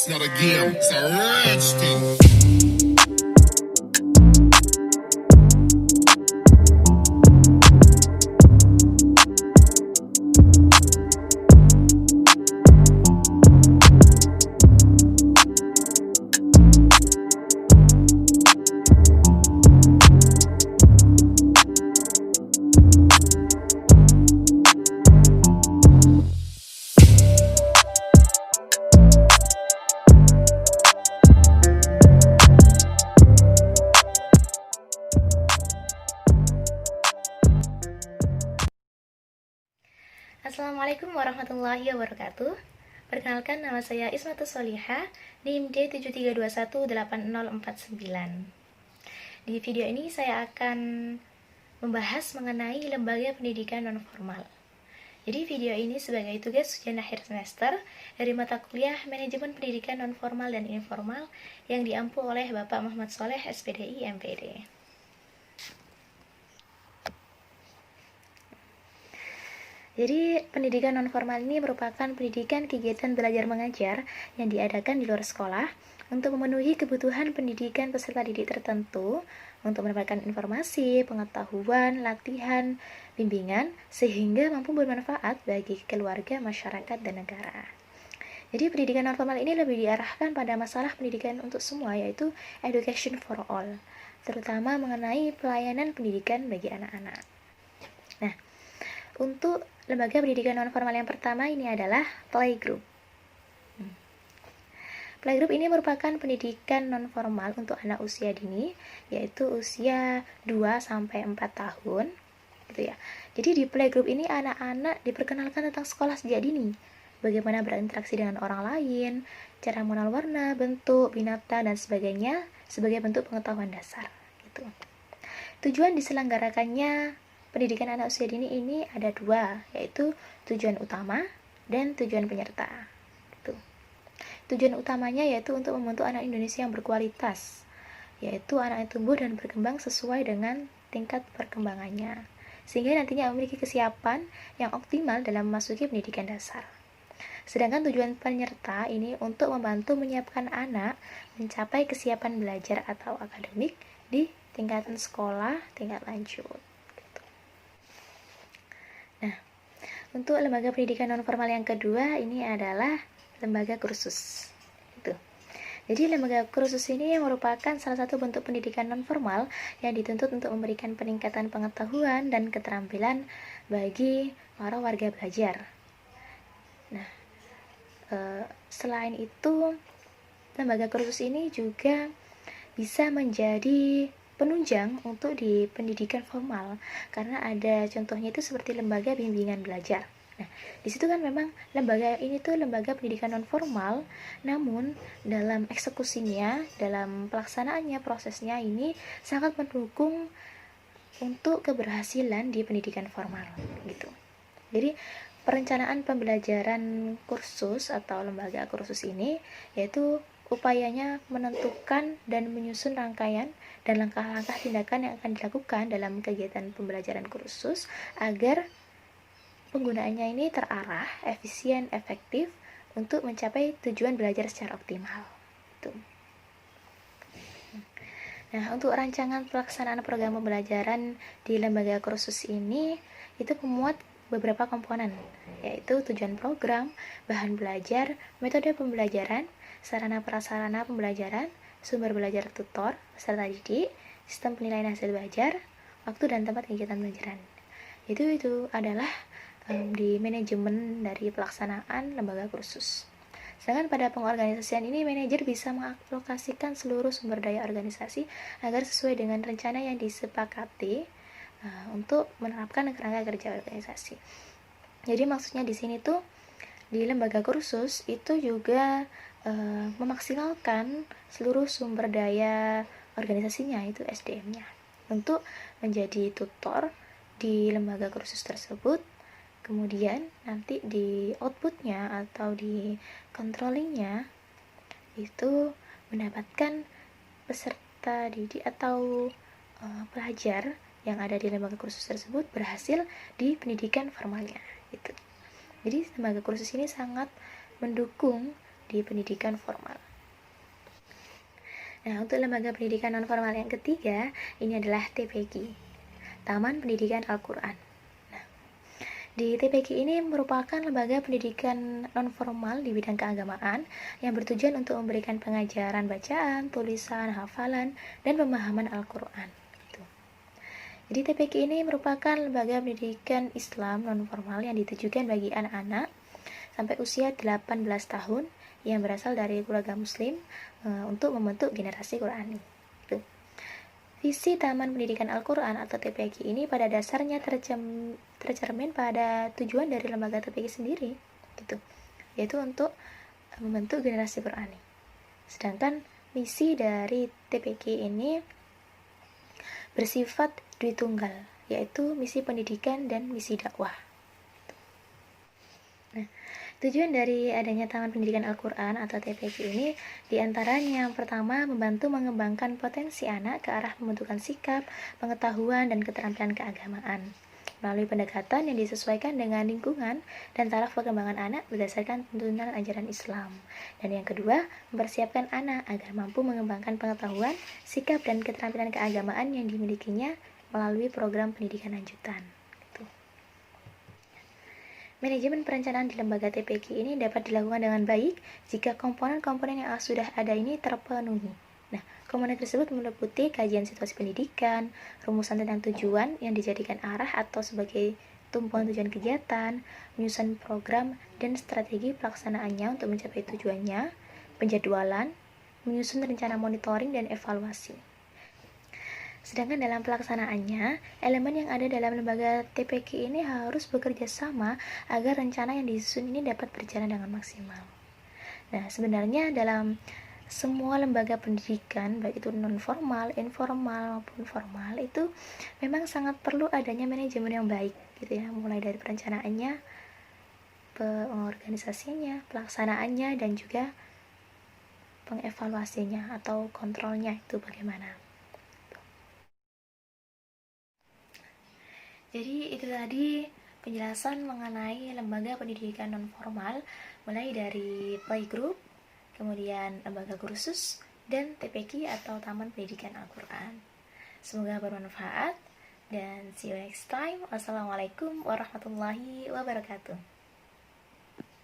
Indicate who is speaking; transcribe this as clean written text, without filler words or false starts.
Speaker 1: It's not a game, it's a rich thing.
Speaker 2: Assalamualaikum warahmatullahi wabarakatuh. Perkenalkan, nama saya Ismatus Solihah, NIM D73218049. Di video ini saya akan membahas mengenai lembaga pendidikan non-formal. Jadi video ini sebagai tugas ujian akhir semester dari mata kuliah Manajemen Pendidikan Non-Formal dan Informal yang diampu oleh Bapak Muhammad Soleh, SPDI, MPD. Jadi, pendidikan nonformal ini merupakan pendidikan kegiatan belajar mengajar yang diadakan di luar sekolah untuk memenuhi kebutuhan pendidikan peserta didik tertentu untuk mendapatkan informasi, pengetahuan, latihan, bimbingan, sehingga mampu bermanfaat bagi keluarga, masyarakat, dan negara. Jadi, pendidikan nonformal ini lebih diarahkan pada masalah pendidikan untuk semua, yaitu education for all, terutama mengenai pelayanan pendidikan bagi anak-anak. Nah, untuk lembaga pendidikan non-formal yang pertama ini adalah playgroup. Playgroup ini merupakan pendidikan non-formal untuk anak usia dini, yaitu usia 2-4 tahun, gitu ya. Jadi di playgroup ini anak-anak diperkenalkan tentang sekolah sejak dini, bagaimana berinteraksi dengan orang lain, cara mengenal warna, bentuk, binatang, dan sebagainya sebagai bentuk pengetahuan dasar, gitu. Tujuan diselenggarakannya pendidikan anak usia dini ini ada dua, yaitu tujuan utama dan tujuan penyerta. Gitu. Tujuan utamanya yaitu untuk membentuk anak Indonesia yang berkualitas, yaitu anak yang tumbuh dan berkembang sesuai dengan tingkat perkembangannya, sehingga nantinya memiliki kesiapan yang optimal dalam memasuki pendidikan dasar. Sedangkan tujuan penyerta ini untuk membantu menyiapkan anak mencapai kesiapan belajar atau akademik di tingkatan sekolah tingkat lanjut. Nah, untuk lembaga pendidikan non-formal yang kedua ini adalah lembaga kursus. Itu. Jadi lembaga kursus ini merupakan salah satu bentuk pendidikan non-formal yang dituntut untuk memberikan peningkatan pengetahuan dan keterampilan bagi para warga belajar. Nah, selain itu, lembaga kursus ini juga bisa menjadi penunjang untuk di pendidikan formal, karena ada contohnya itu seperti lembaga bimbingan belajar. Nah, di situ kan memang lembaga ini tuh lembaga pendidikan non formal, namun dalam eksekusinya, dalam pelaksanaannya, prosesnya ini sangat mendukung untuk keberhasilan di pendidikan formal, gitu. Jadi perencanaan pembelajaran kursus atau lembaga kursus ini yaitu upayanya menentukan dan menyusun rangkaian dan langkah-langkah tindakan yang akan dilakukan dalam kegiatan pembelajaran kursus agar penggunaannya ini terarah, efisien, efektif untuk mencapai tujuan belajar secara optimal. Nah, untuk rancangan pelaksanaan program pembelajaran di lembaga kursus ini itu memuat beberapa komponen, yaitu tujuan program, bahan belajar, metode pembelajaran, sarana prasarana pembelajaran, sumber belajar tutor, peserta didik, sistem penilaian hasil belajar, waktu dan tempat kegiatan pembelajaran. Itu adalah di manajemen dari pelaksanaan lembaga kursus. Sedangkan pada pengorganisasian ini, manajer bisa mengalokasikan seluruh sumber daya organisasi agar sesuai dengan rencana yang disepakati untuk menerapkan kerangka kerja organisasi. Jadi maksudnya di sini tuh di lembaga kursus itu juga memaksimalkan seluruh sumber daya organisasinya, itu SDM-nya, untuk menjadi tutor di lembaga kursus tersebut. Kemudian nanti di outputnya atau di controllingnya itu mendapatkan peserta didik atau pelajar yang ada di lembaga kursus tersebut berhasil di pendidikan formalnya, gitu. Jadi lembaga kursus ini sangat mendukung di pendidikan formal. Nah, untuk lembaga pendidikan non formal yang ketiga, ini adalah TPQ, Taman Pendidikan Al-Quran. Nah, di TPQ ini merupakan lembaga pendidikan non formal di bidang keagamaan yang bertujuan untuk memberikan pengajaran bacaan, tulisan, hafalan, dan pemahaman Al-Quran. Jadi TPQ ini merupakan lembaga pendidikan Islam non formal yang ditujukan bagi anak-anak sampai usia 18 tahun yang berasal dari keluarga muslim untuk membentuk generasi Qurani. Visi Taman Pendidikan Al-Quran atau TPQ ini pada dasarnya tercermin pada tujuan dari lembaga TPQ sendiri, yaitu untuk membentuk generasi Qurani. Sedangkan misi dari TPQ ini bersifat Dwitunggal, yaitu misi pendidikan dan misi dakwah. Nah, tujuan dari adanya Taman Pendidikan Al-Quran atau TPQ ini diantaranya yang pertama membantu mengembangkan potensi anak ke arah pembentukan sikap, pengetahuan, dan keterampilan keagamaan melalui pendekatan yang disesuaikan dengan lingkungan dan taraf perkembangan anak berdasarkan tuntunan ajaran Islam. Dan yang kedua, mempersiapkan anak agar mampu mengembangkan pengetahuan, sikap, dan keterampilan keagamaan yang dimilikinya melalui program pendidikan lanjutan. Manajemen perencanaan di lembaga TPQ ini dapat dilakukan dengan baik jika komponen-komponen yang sudah ada ini terpenuhi. Nah, komponen tersebut meliputi kajian situasi pendidikan, rumusan tentang tujuan yang dijadikan arah atau sebagai tumpuan tujuan kegiatan, menyusun program dan strategi pelaksanaannya untuk mencapai tujuannya, penjadwalan, menyusun rencana monitoring dan evaluasi. Sedangkan dalam pelaksanaannya, elemen yang ada dalam lembaga TPQ ini harus bekerja sama agar rencana yang disusun ini dapat berjalan dengan maksimal. Nah, sebenarnya dalam semua lembaga pendidikan, baik itu non-formal, informal, maupun formal, itu memang sangat perlu adanya manajemen yang baik, mulai dari perencanaannya, pengorganisasinya, pelaksanaannya, dan juga pengevaluasinya atau kontrolnya itu bagaimana. Jadi itu tadi penjelasan mengenai lembaga pendidikan non formal, mulai dari playgroup, kemudian lembaga kursus, dan TPQ atau Taman Pendidikan Al-Quran. Semoga bermanfaat dan see you next time. Wassalamualaikum warahmatullahi wabarakatuh.